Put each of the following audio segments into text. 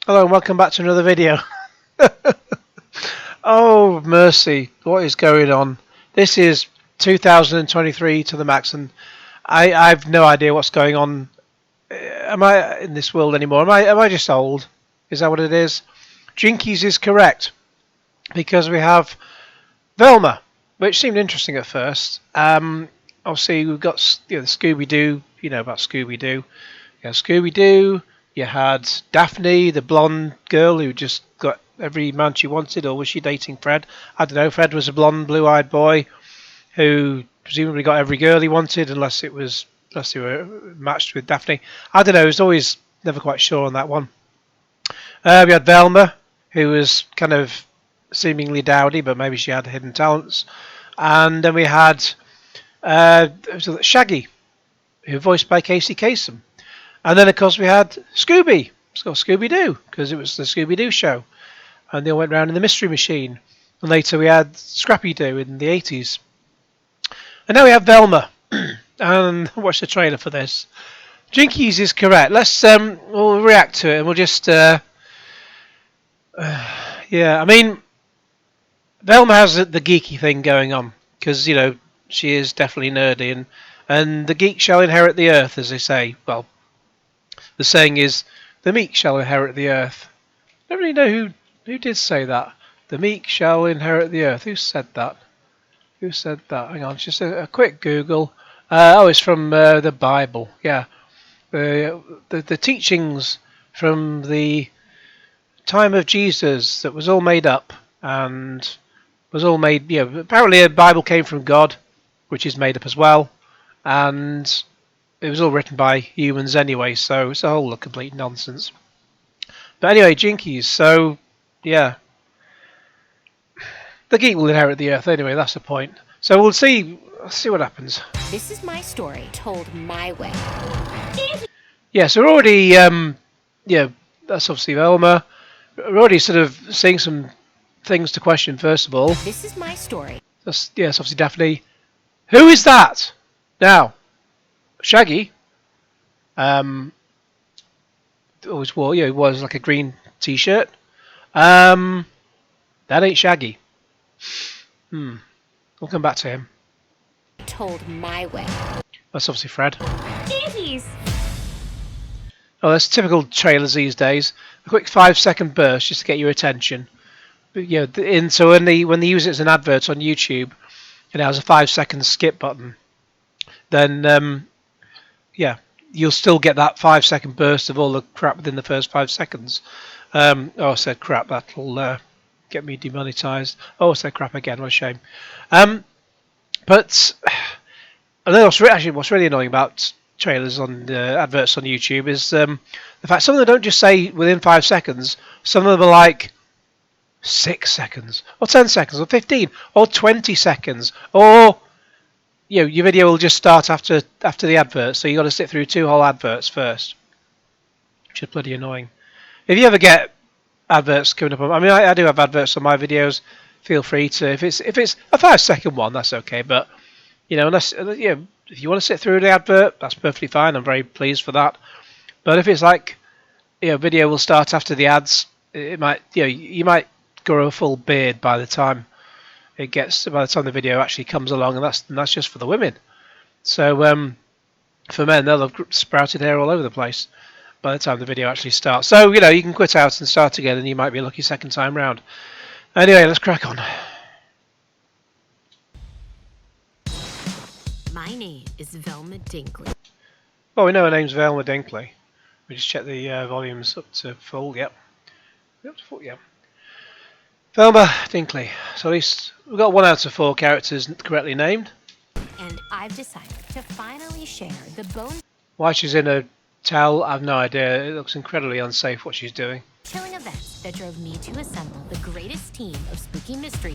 Hello and welcome back to another video. Oh mercy, what is going on? This is 2023 to the max and I've no idea what's going on. Am I in this world anymore? Am I just old? Is that what it is? Jinkies is correct because we have Velma, which seemed interesting at first. Obviously we've got the Scooby Doo. You know about Scooby Doo. You had Scooby Doo. You had Daphne, the blonde girl who just got every man she wanted, or was she dating Fred? I don't know. Fred was a blonde, blue-eyed boy who presumably got every girl he wanted, unless they were matched with Daphne. I don't know. I was always never quite sure on that one. We had Velma, who was kind of seemingly dowdy, but maybe she had hidden talents. And then we had Shaggy, who voiced by Casey Kasem. And then, of course, we had Scooby. It's called Scooby Doo because it was the Scooby Doo show. And they all went round in the Mystery Machine. And later we had Scrappy Doo in the 80s. And now we have Velma. And watch the trailer for this. Jinkies is correct. We'll react to it and we'll just, yeah, I mean, Velma has the geeky thing going on because, you know, she is definitely nerdy and the geek shall inherit the earth, as they say. Well, the saying is, the meek shall inherit the earth. I don't really know who did say that. The meek shall inherit the earth. Who said that? Who said that? Hang on, just a quick Google. It's from the Bible. Yeah, the teachings from the time of Jesus that was all made up and was all made. You know, apparently a Bible came from God, which is made up as well, and it was all written by humans anyway, so it's a whole lot of complete nonsense. But anyway, Jinkies, so yeah. The geek will inherit the earth anyway, that's the point. So we'll see what happens. This is my story told my way. Yeah, so we're already yeah, that's obviously Velma. We're already sort of seeing some things to question first of all. This is my story. That's obviously Daphne. Who is that? Now, Shaggy always wore, it was like a green t-shirt. That ain't Shaggy. We'll come back to him. Told my way. That's obviously Fred. Jinkies! Oh, that's typical trailers these days. A quick 5-second burst just to get your attention. But, you know, so when they use it as an advert on YouTube, and it has a 5-second skip button, then yeah, you'll still get that 5-second burst of all the crap within the first 5 seconds. I said crap. That'll get me demonetized. Oh, I said crap again. What a shame. But I know what's really annoying about trailers on adverts on YouTube is the fact some of them don't just say within 5 seconds. Some of them are like 6 seconds, or 10 seconds, or 15, or 20 seconds, or your video will just start after the advert, so you got to sit through 2 whole adverts first, which is bloody annoying. If you ever get adverts coming up, I mean, I do have adverts on my videos. Feel free to, if it's a 5-second one, that's okay. But you know, unless if you want to sit through the advert, that's perfectly fine. I'm very pleased for that. But if it's like, video will start after the ads, it might, you might grow a full beard by the time the video actually comes along, and that's just for the women. So for men, they'll have sprouted hair all over the place by the time the video actually starts. So you can quit out and start again, and you might be a lucky second time round. Anyway, let's crack on. My name is Velma Dinkley. Well, we know her name's Velma Dinkley. We just check the volumes up to full. Yep. Up to full. Yep. Velma Dinkley. So at least we've got 1 out of 4 characters correctly named. And I've decided to finally share the bone Why she's in a towel, I have no idea. It looks incredibly unsafe what she's doing. chilling event that drove me to assemble the greatest team of spooky mystery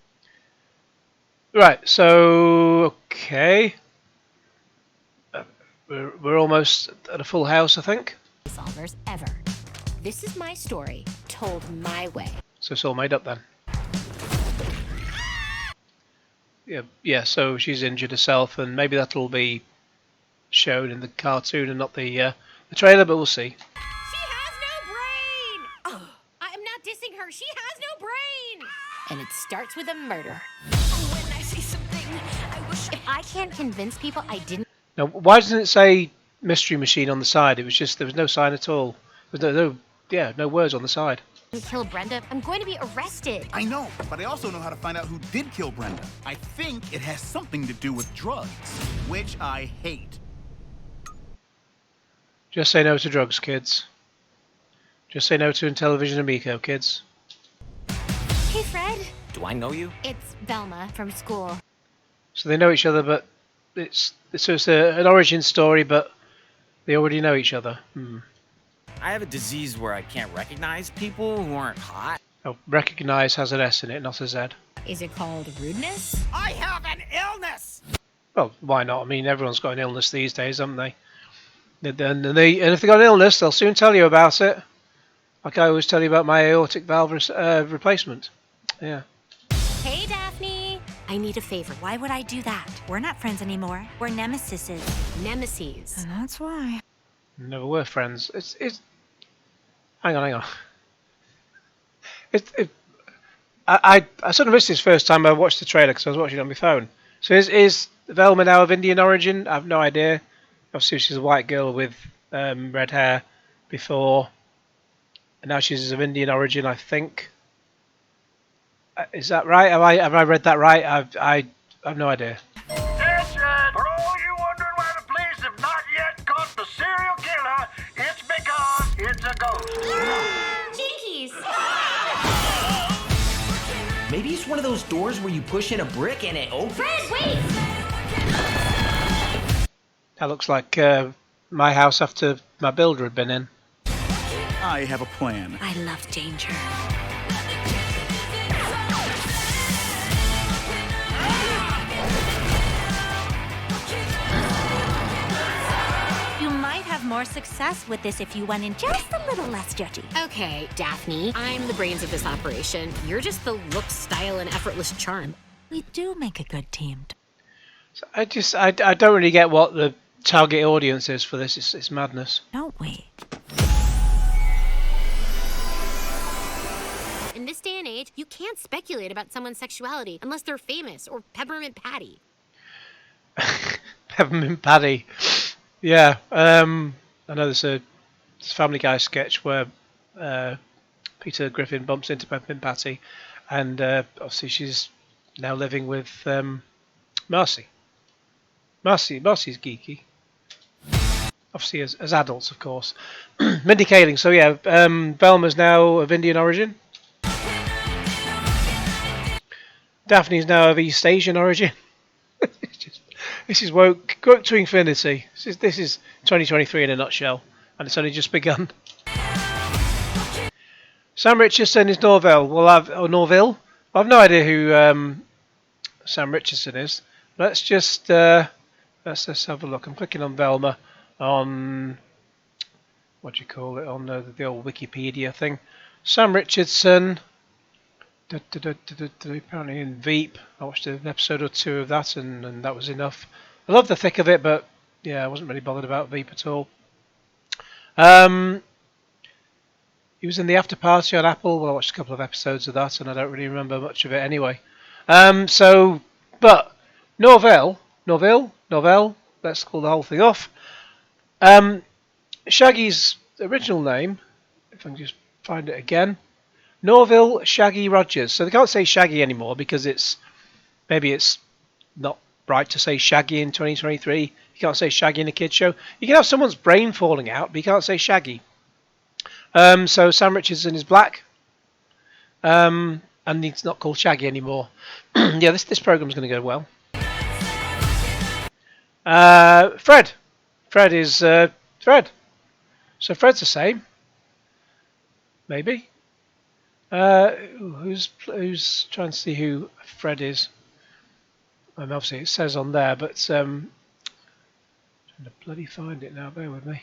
Right, so okay. We're almost at a full house, I think. solvers ever. This is my story told my way. So it's all made up then. Yeah. So she's injured herself, and maybe that'll be shown in the cartoon and not the trailer, but we'll see. She has no brain! Stop dissing her. She has no brain. And it starts with a murder. When I see something, I wish If I can't convince people I didn't Now, why doesn't it say mystery machine on the side? It was just there was no sign at all. There was no words on the side. kill Brenda, I'm going to be arrested. I know, but I also know how to find out who did kill Brenda. I think it has something to do with drugs, which I hate. Just say no to drugs, kids. Just say no to Television Amico, kids. Hey, Fred. Do I know you? It's Velma from school. So they know each other, but it's an origin story, but they already know each other. I have a disease where I can't recognize people who aren't hot. Oh, recognise has an S in it, not a Z. Is it called rudeness? I have an illness! Well, why not? I mean, everyone's got an illness these days, haven't they? And if they've got an illness, they'll soon tell you about it. Like I always tell you about my aortic valve replacement. Yeah. Hey, Daphne. I need a favor. Why would I do that? We're not friends anymore. We're nemesises. Nemesis. And that's why. Never were friends. It's. Hang on. I sort of missed this first time I watched the trailer because I was watching it on my phone. So is Velma now of Indian origin? I have no idea. Obviously, she's a white girl with red hair before, and now she's of Indian origin, I think. Is that right? Have I read that right? I have no idea. Attention! For all you wondering why the police have not yet caught the serial killer, it's because it's a ghost. Jinkies. Maybe it's one of those doors where you push in a brick and it opens. Fred, wait. That looks like my house after my builder had been in. I have a plan. I love danger. You might have more success with this if you went in just a little less judgy. Okay, Daphne. I'm the brains of this operation. You're just the look, style, and effortless charm. We do make a good team. So I don't really get what the target audience is for this. It's madness. Don't we? In this day and age, you can't speculate about someone's sexuality unless they're famous or Peppermint Patty. Peppermint Patty. Yeah, I know there's a Family Guy sketch where Peter Griffin bumps into Peppermint Patty, and obviously she's now living with Marcy. Marcy's geeky. Obviously as adults, of course. Mindy Kaling. So yeah, Velma's now of Indian origin. Daphne's now of East Asian origin. This is woke to infinity. This is 2023 in a nutshell, and it's only just begun. Sam Richardson is Norville. Norville. I've no idea who Sam Richardson is. Let's just let's have a look. I'm clicking on Velma on what do you call it on the old Wikipedia thing. Sam Richardson. Apparently in Veep. I watched an episode or two of that, and that was enough. I love the thick of it, but yeah, I wasn't really bothered about Veep at all. He was in the After Party on Apple. Well, I watched a couple of episodes of that, and I don't really remember much of it anyway. But Norville. Let's call the whole thing off. Shaggy's original name, if I can just find it again. Norville Shaggy Rogers. So they can't say Shaggy anymore because maybe it's not right to say Shaggy in 2023. You can't say Shaggy in a kids show. You can have someone's brain falling out, but you can't say Shaggy. So Sam Richardson is black, and he's not called Shaggy anymore. Yeah, this program's going to go well. Fred is Fred. So Fred's the same. Maybe. Who's trying to see who Fred is? Obviously it says on there, but trying to bloody find it now. Bear with me.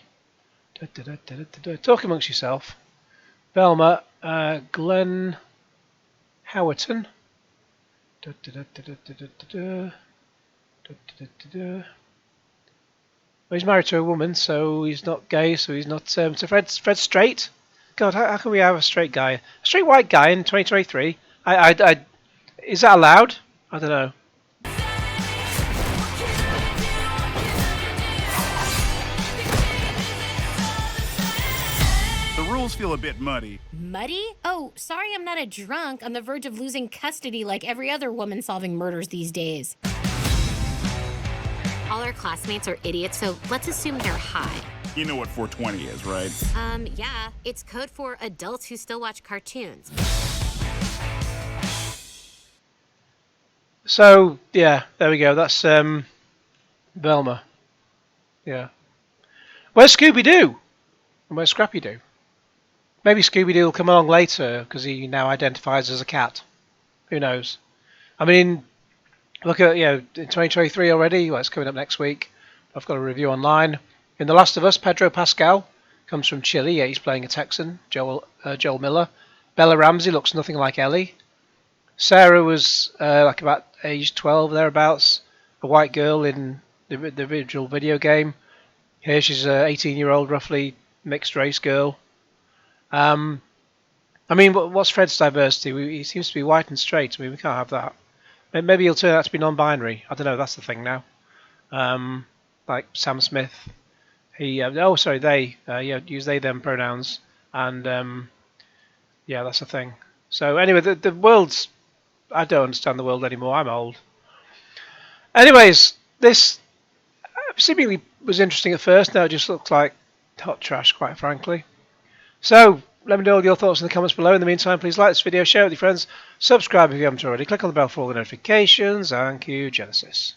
Talk amongst yourself. Velma, Glenn Howerton. Well, he's married to a woman, so he's not gay. So he's not. So Fred's straight. God, how can we have a straight white guy in 2023? Is that allowed? I don't know. The rules feel a bit muddy. Muddy? Oh, sorry I'm not a drunk on the verge of losing custody like every other woman solving murders these days. All our classmates are idiots, so let's assume they're high. You know what 420 is, right? Yeah, it's code for adults who still watch cartoons. So, yeah, there we go. That's Velma. Yeah. Where's Scooby Doo? And where's Scrappy Doo? Maybe Scooby Doo will come along later because he now identifies as a cat. Who knows? I mean, look at, in 2023 already. Well, it's coming up next week. I've got a review online. In The Last of Us, Pedro Pascal comes from Chile. Yeah, he's playing a Texan. Joel Miller. Bella Ramsey looks nothing like Ellie. Sarah was like about age 12 thereabouts. A white girl in the original video game. Here she's an 18-year-old, roughly mixed race girl. I mean, what's Fred's diversity? He seems to be white and straight. I mean, we can't have that. Maybe he'll turn out to be non-binary. I don't know. That's the thing now. Like Sam Smith. They. Use they them pronouns. And yeah, that's the thing. So anyway, the world's. I don't understand the world anymore. I'm old. Anyways, this seemingly was interesting at first. Now it just looks like hot trash, quite frankly. So let me know all your thoughts in the comments below. In the meantime, please like this video, share it with your friends, subscribe if you haven't already, click on the bell for all the notifications, and cue Genesis.